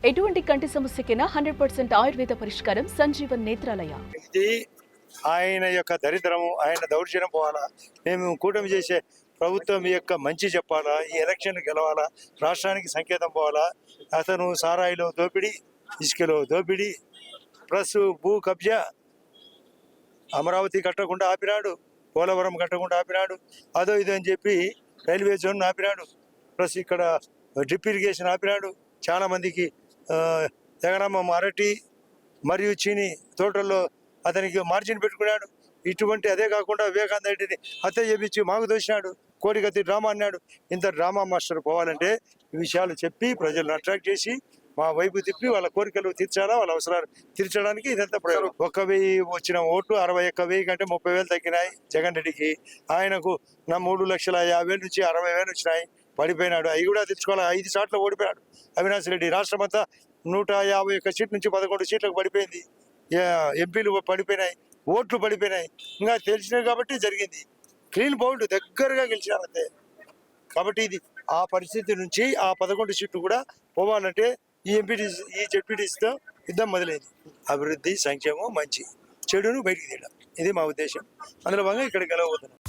ఎటువంటి కంటి సమస్యకైనా 100% ఆయుర్వేద పరిష్కారం సంజీవన్ నేత్రాలయ. ఇది ఆయన యొక్క దరిద్రము, ఆయన దౌర్జన్యం పోవాలా. మేము కూటమి చేసే ప్రభుత్వం యొక్క మంచి చెప్పాలా, ఈ ఎలక్షన్ గెలవాలా, రాష్ట్రానికి సంకేతం పోవాలా. అతను సారాయిలో దోపిడీ, ఇసుకలో దోపిడీ, ప్లస్ భూ కబ్జా, అమరావతి కట్టకుండా ఆపినాడు, పోలవరం కట్టకుండా ఆపినాడు, అదో ఇదో అని చెప్పి రైల్వే జోన్ ఆపినాడు, ప్లస్ ఇక్కడ డ్రిప్ ఇరిగేషన్ ఆపినాడు. చాలామందికి జగనమ్మ అరటి మరియు చీని తోటల్లో అతనికి మార్జిన్ పెట్టుకున్నాడు. ఇటువంటి అదే కాకుండా వివేకానంద రెడ్డిని హత్య చేపించి మాకు దోసినాడు, కోడికత్తి డ్రామా అన్నాడు. ఇంత డ్రామా మాస్టర్ పోవాలంటే ఈ విషయాలు చెప్పి ప్రజలను అట్రాక్ట్ చేసి మా వైపు తిప్పి వాళ్ళ కోరికలు తీర్చాలా, వాళ్ళ అవసరాలు తీర్చడానికి ఇదంతా ప్రయోగం. 1,000 వచ్చిన ఓట్లు 61,000 కంటే 30,000 తగ్గినాయి జగన్ రెడ్డికి. ఆయనకు నా 3,50,000 నుంచి 60,000 వచ్చినాయి. పడిపోయినాడు. అవి కూడా తెచ్చుకోవాలి. 5 సార్లు ఓడిపోయాడు అవినాష్ రెడ్డి. రాష్ట్రం అంతా 151 సీట్ల నుంచి 11 సీట్లకు పడిపోయింది. ఎంపీలు పడిపోయినాయి, ఓట్లు పడిపోయినాయి. ఇంకా తెలిసినాయి కాబట్టి జరిగింది. క్లీన్ బౌల్డ్ దగ్గరగా గెలిచినారంతే. కాబట్టి ఇది ఆ పరిస్థితి నుంచి ఆ 11 సీట్లు కూడా పోవాలంటే ఈ జెడ్పీటీసీతో యుద్ధం మొదలైంది. అభివృద్ధి, సంక్షేమం, మంచి చెడును బయటికి తీయడం, ఇది మా ఉద్దేశం. అందులో భాగంగా ఇక్కడ గెలవబోతున్నాం.